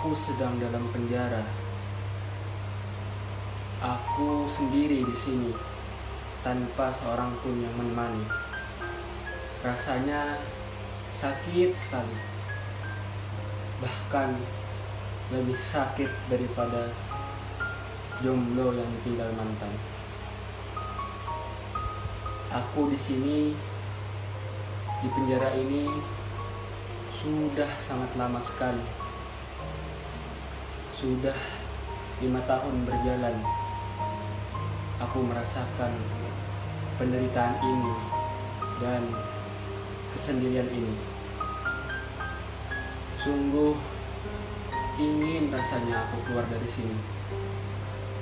Aku sedang dalam penjara. Aku sendiri di sini, tanpa seorang pun yang menemani. Rasanya sakit sekali, bahkan lebih sakit daripada jomblo yang ditinggal mantan. Aku di sini, di penjara ini, sudah sangat lama sekali. Sudah 5 tahun berjalan. Aku merasakan penderitaan ini dan kesendirian ini. Sungguh ingin rasanya aku keluar dari sini.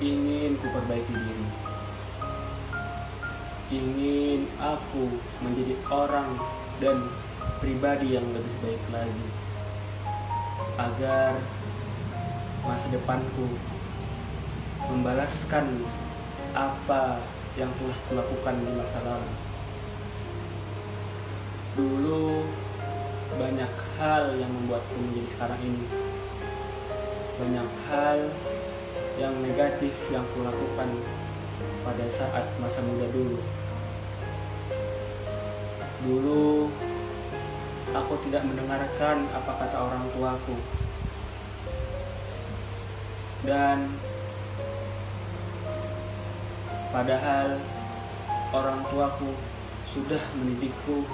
Ingin ku perbaiki diri. Ingin aku menjadi orang dan pribadi yang lebih baik lagi, agar masa depanku membalaskan apa yang telah kulakukan di masa lalu. Dulu banyak hal yang membuatku menjadi sekarang ini. Banyak hal yang negatif yang kulakukan pada saat masa muda dulu. Dulu aku tidak mendengarkan apa kata orang tuaku. Dan padahal orang tuaku sudah mendidikku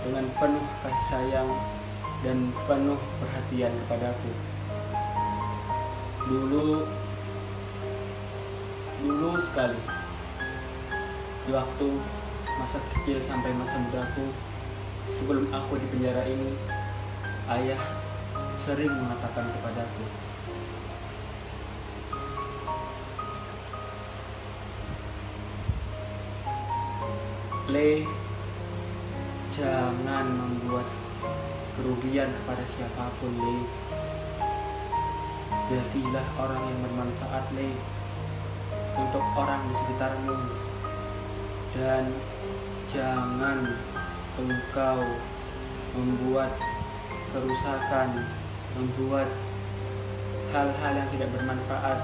dengan penuh kasih sayang dan penuh perhatian kepadaku. Dulu sekali, di waktu masa kecil sampai masa mudaku, sebelum aku di penjara ini, ayah sering mengatakan kepadaku, "Le, jangan membuat kerugian kepada siapapun, Le. Jadilah orang yang bermanfaat, Le, untuk orang di sekitarmu. Dan jangan engkau membuat kerusakan, membuat hal-hal yang tidak bermanfaat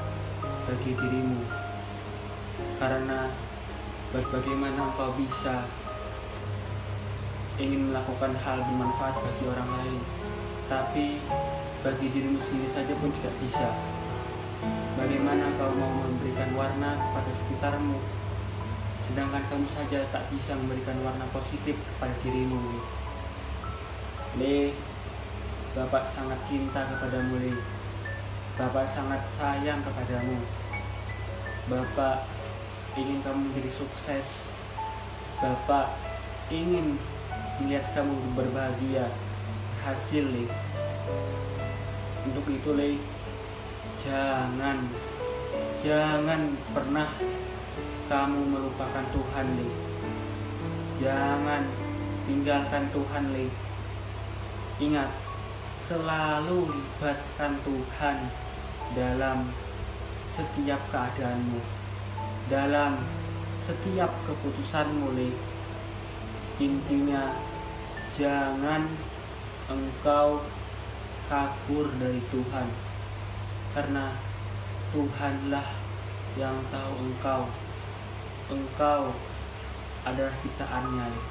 bagi dirimu. Karena bagaimana engkau bisa ingin melakukan hal bermanfaat bagi orang lain, tapi bagi dirimu sendiri saja pun tidak bisa. Bagaimana kau mau memberikan warna kepada sekitarmu, sedangkan kamu saja tak bisa memberikan warna positif kepada dirimu?" Le, Bapak sangat cinta kepadamu, Le. Bapak sangat sayang kepadamu. Bapak ingin kamu menjadi sukses. Bapak ingin melihat kamu berbahagia, berhasil, Le. Untuk itu, Le, jangan pernah kamu melupakan Tuhan, Le. Jangan tinggalkan Tuhan, Le. Ingat, selalu libatkan Tuhan dalam setiap keadaanmu, dalam setiap keputusanmu, Le. Intinya, jangan engkau kabur dari Tuhan, karena Tuhanlah yang tahu engkau. Engkau adalah ciptaannya, Le.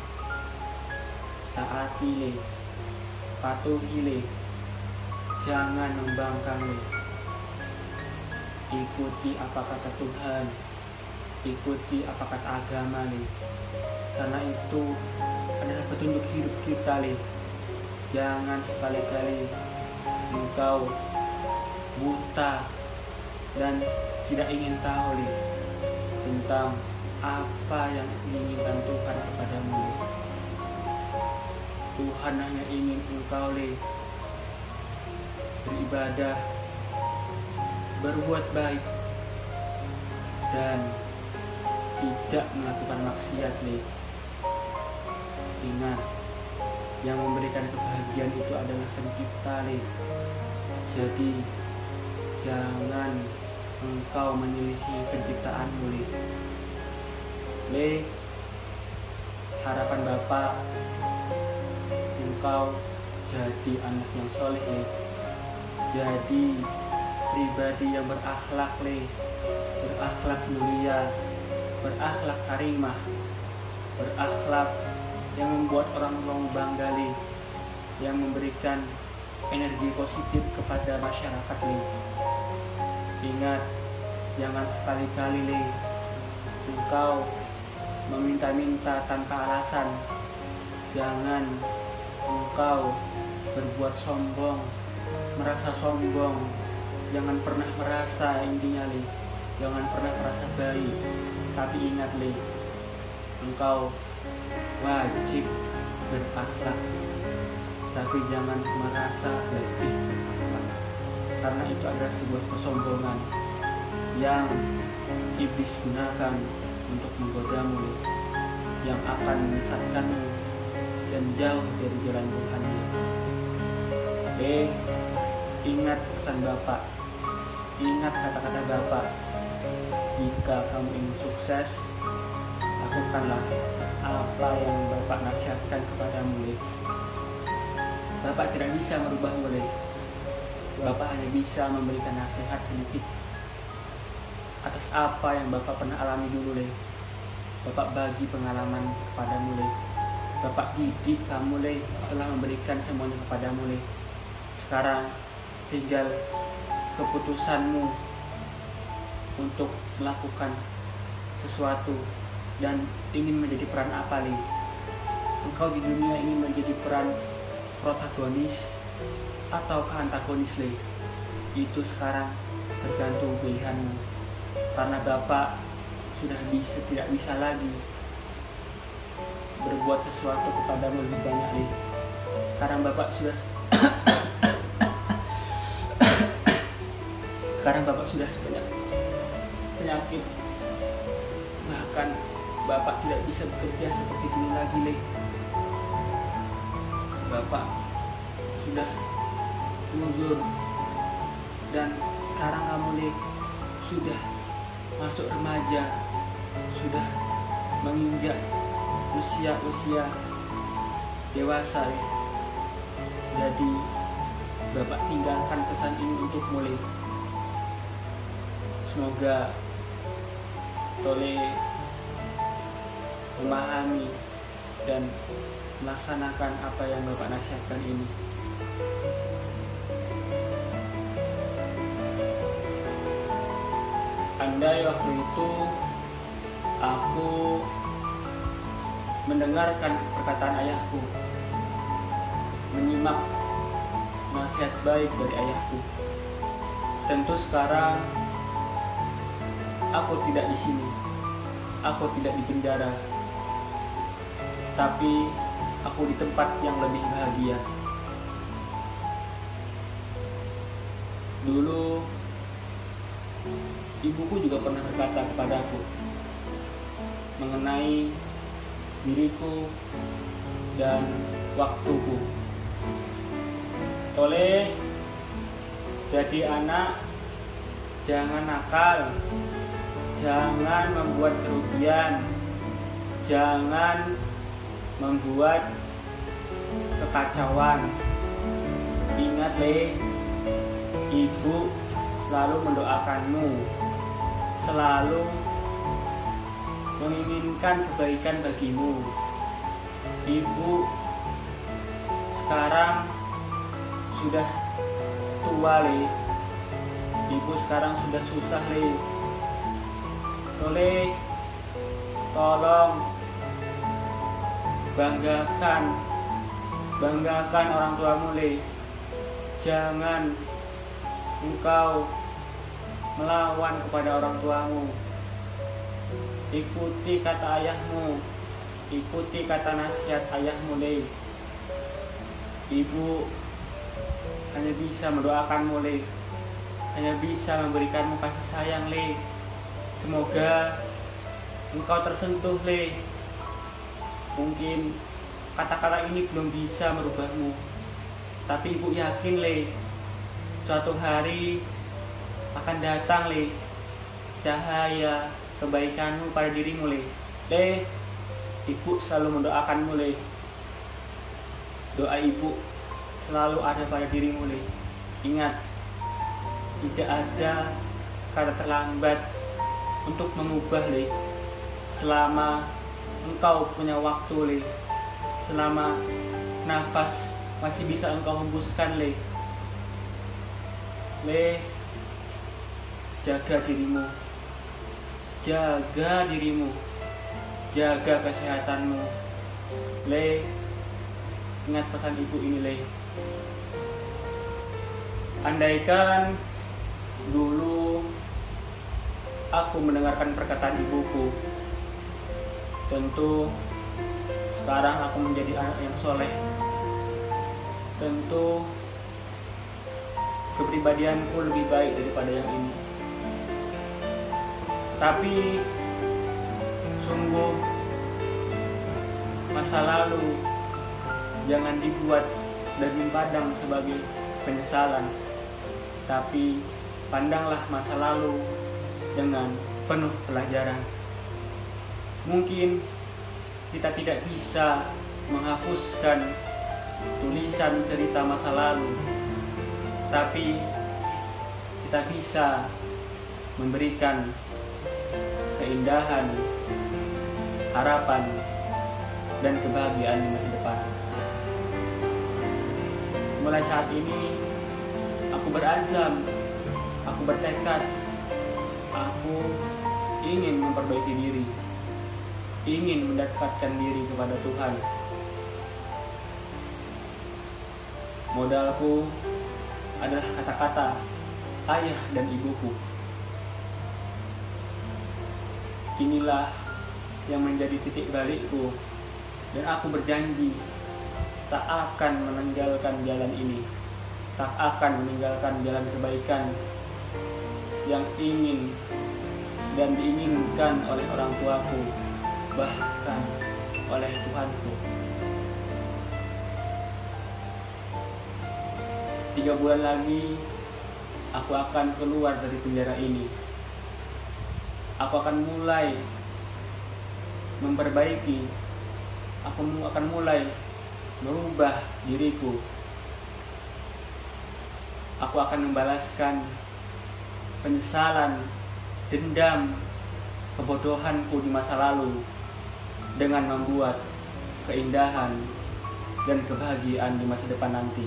Taati, Le. Patuhi, Le. Jangan membangkang, Le. Ikuti apa kata Tuhan. Ikuti apa kata agama, Le. Karena itu adalah petunjuk hidup kita, Le. Jangan sekali-kali engkau buta dan tidak ingin tahu, Le, tentang apa yang diinginkan Tuhan kepadamu, Le. Tuhan hanya ingin engkau, Le, beribadah, berbuat baik, dan tidak melakukan maksiat, Le. Ingat, yang memberikan kebahagiaan itu adalah Pencipta, Le. Jadi jangan engkau menyelisih penciptaanmu, Le. Le, harapan Bapak engkau jadi anak yang soleh, Le. jadi pribadi yang berakhlak le, berakhlak mulia, berakhlak karimah, berakhlak yang membuat orang bangga le, yang memberikan energi positif kepada masyarakat le. Ingat, jangan sekali-kali le engkau meminta-minta tanpa alasan. Jangan engkau berbuat sombong, merasa sombong. Jangan pernah merasa intinya le, jangan pernah merasa baik. Tapi ingat le, engkau wajib berakhlak, tapi jangan merasa lebih berakhlak, karena itu adalah sebuah kesombongan yang iblis gunakan untuk menggodamu, yang akan menyesatkanmu dan jauh dari jalan Tuhan. Ingat pesan Bapak, ingat kata-kata Bapak. Jika kamu ingin sukses, lakukanlah apa yang Bapak nasihatkan kepadamu. Bapak tidak bisa merubahmu. Bapak hanya bisa memberikan nasihat sedikit atas apa yang Bapak pernah alami dulu. Bapak bagi pengalaman kepadamu. Bapak didik kamu telah memberikan semuanya kepadamu. Sekarang tinggal keputusanmu untuk melakukan sesuatu dan ingin menjadi peran apa. Engkau di dunia ini menjadi peran protagonis atau antagonis. Itu sekarang tergantung pilihanmu, karena Bapak sudah tidak bisa lagi berbuat sesuatu kepadamu lebih banyak. Sekarang Bapak sudah sebanyak penyakit, bahkan Bapak tidak bisa bekerja seperti dulu lagi. Bapak sudah mundur, dan sekarang kamu sudah masuk remaja, sudah menginjak usia dewasa. Jadi Bapak tinggalkan pesan ini untuk mulai. Semoga Tole memahami dan melaksanakan apa yang Bapak nasihatkan ini. Andai waktu itu aku mendengarkan perkataan ayahku, menyimak nasihat baik dari ayahku, tentu sekarang aku tidak di sini, aku tidak di penjara, tapi aku di tempat yang lebih bahagia. Dulu ibuku juga pernah berkata kepadaku mengenai diriku dan waktuku. Tole, jadi anak jangan nakal, jangan membuat kerugian, jangan membuat kekacauan. Ingat ibu selalu mendoakanmu, selalu menginginkan kebaikan bagimu. Ibu sekarang sudah tua ibu sekarang sudah susah Tole, tolong banggakan orang tuamu jangan engkau melawan kepada orang tuamu. Ikuti kata ayahmu, ikuti kata nasihat ayahmu. Ibu hanya bisa mendoakanmu, hanya bisa memberikanmu kasih sayang. Semoga engkau tersentuh. Mungkin kata-kata ini belum bisa merubahmu, tapi ibu yakin suatu hari akan datang cahaya kebaikanmu pada dirimu. Ibu selalu mendoakanmu. Doa ibu selalu ada pada dirimu. Ingat, Tidak ada kata terlambat untuk mengubah, Le. Selama engkau punya waktu, Le. Selama nafas masih bisa engkau hembuskan, Le. Le, jaga dirimu. Jaga dirimu. Jaga kesehatanmu. Le, ingat pesan ibu ini, Le. Andaikan dulu aku mendengarkan perkataan ibuku, tentu sekarang aku menjadi anak yang soleh. Tentu kepribadianku lebih baik daripada yang ini. Tapi sungguh masa lalu jangan dibuat daging padang sebagai penyesalan, tapi pandanglah masa lalu dengan penuh pelajaran. Mungkin kita tidak bisa menghapuskan tulisan cerita masa lalu, tapi kita bisa memberikan keindahan, harapan, dan kebahagiaan di masa depan. Mulai saat ini aku berazam, aku bertekad, aku ingin memperbaiki diri, ingin mendekatkan diri kepada Tuhan. Modalku adalah kata-kata ayah dan ibuku. Inilah yang menjadi titik balikku, dan aku berjanji tak akan meninggalkan jalan ini, tak akan meninggalkan jalan kebaikan yang ingin dan diinginkan oleh orang tuaku, bahkan oleh Tuhanku. 3 bulan lagi aku akan keluar dari penjara ini. Aku akan mulai memperbaiki, aku akan mulai merubah diriku. Aku akan membalaskan penyesalan, dendam, kebodohanku di masa lalu dengan membuat keindahan dan kebahagiaan di masa depan nanti.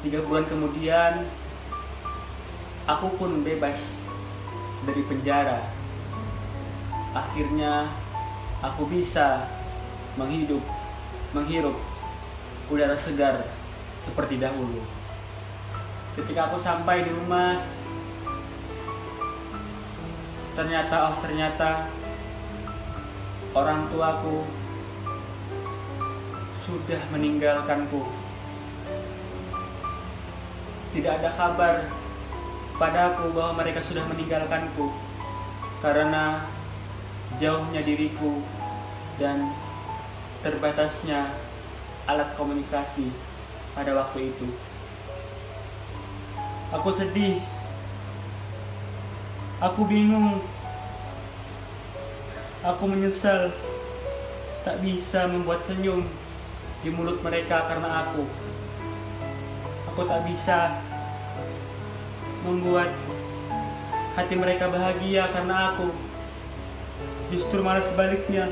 Tiga bulan kemudian, aku pun bebas dari penjara. Akhirnya, aku bisa menghirup udara segar seperti dahulu. Ketika aku sampai di rumah, ternyata orang tuaku sudah meninggalkanku. Tidak ada kabar padaku bahwa mereka sudah meninggalkanku karena jauhnya diriku dan terbatasnya alat komunikasi pada waktu itu. Aku sedih, aku bingung, aku menyesal tak bisa membuat senyum di mulut mereka karena aku tak bisa membuat hati mereka bahagia karena aku. Justru malah sebaliknya,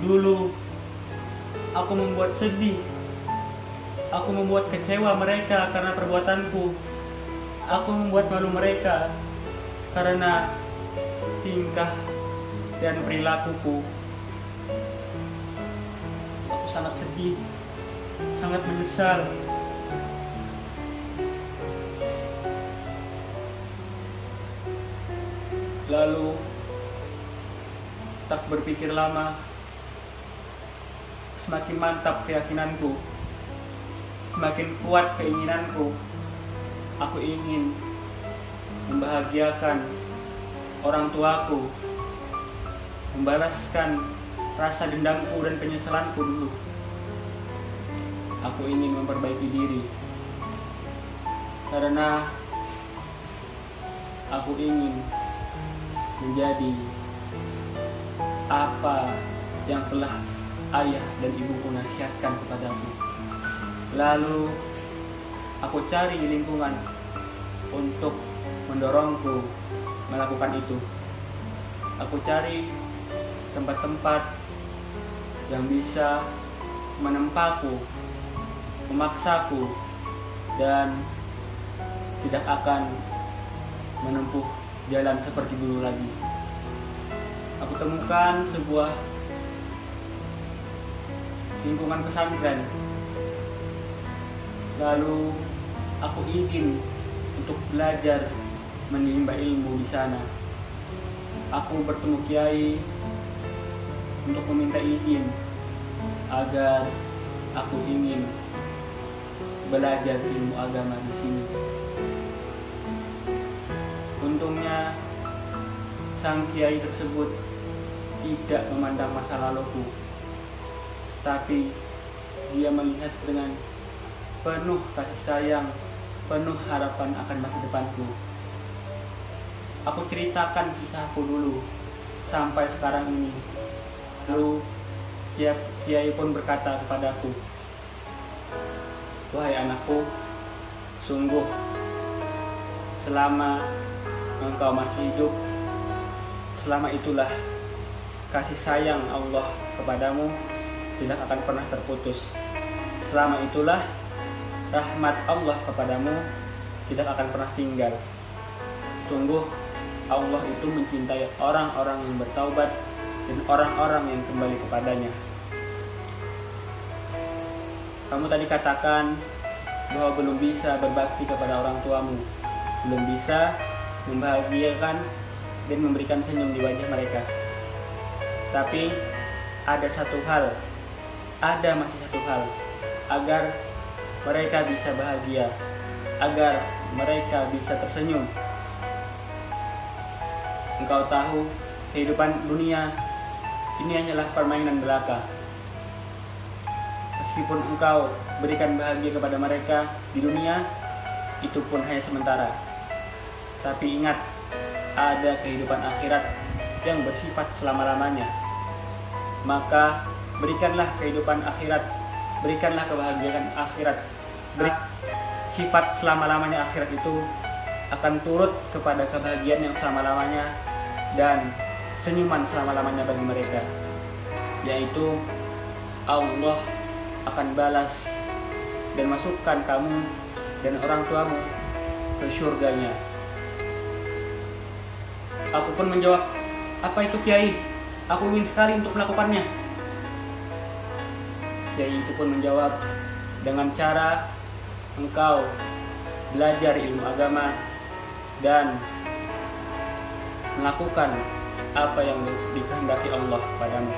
dulu aku membuat sedih, aku membuat kecewa mereka karena perbuatanku, aku membuat malu mereka karena tingkah dan perilakuku. Aku sangat sedih, sangat menyesal. Lalu tak berpikir lama, semakin mantap keyakinanku, semakin kuat keinginanku. Aku ingin membahagiakan orang tuaku, membalaskan rasa dendamku dan penyesalanku dulu. Aku ingin memperbaiki diri karena aku ingin menjadi apa yang telah ayah dan ibuku nasihatkan kepadaku. Lalu aku cari lingkungan untuk mendorongku melakukan itu. Aku cari tempat-tempat yang bisa menempaku, memaksaku, dan tidak akan menempuh jalan seperti dulu lagi. Aku temukan sebuah lingkungan pesantren. Lalu aku ingin untuk belajar menimba ilmu di sana. Aku bertemu kiai untuk meminta izin agar aku ingin belajar ilmu agama di sini. Untungnya sang kiai tersebut tidak memandang masa laluku, tapi dia melihat dengan penuh kasih sayang, penuh harapan akan masa depanku. Aku ceritakan kisahku dulu sampai sekarang ini. Lalu kiai pun berkata kepadaku, "Wahai anakku, sungguh selama engkau masih hidup, selama itulah kasih sayang Allah kepadamu tidak akan pernah terputus. Selama itulah rahmat Allah kepadamu tidak akan pernah tinggal. Sungguh Allah itu mencintai orang-orang yang bertaubat dan orang-orang yang kembali kepadanya." Kamu tadi katakan bahwa belum bisa berbakti kepada orang tuamu, belum bisa membahagiakan dan memberikan senyum di wajah mereka. Tapi ada masih satu hal, agar mereka bisa bahagia, agar mereka bisa tersenyum. Engkau tahu, kehidupan dunia ini hanyalah permainan belaka. Meskipun engkau berikan bahagia kepada mereka di dunia, itu pun hanya sementara. Tapi ingat, ada kehidupan akhirat yang bersifat selama-lamanya. Maka berikanlah kehidupan akhirat, berikanlah kebahagiaan akhirat. Sifat selama-lamanya akhirat itu akan turut kepada kebahagiaan yang selama-lamanya dan senyuman selama-lamanya bagi mereka, yaitu Allah akan balas dan masukkan kamu dan orang tuamu ke surganya. Aku pun menjawab, "Apa itu Kiai? Aku ingin sekali untuk melakukannya." Kiai itu pun menjawab, "Dengan cara engkau belajar ilmu agama dan melakukan apa yang dikehendaki Allah padamu."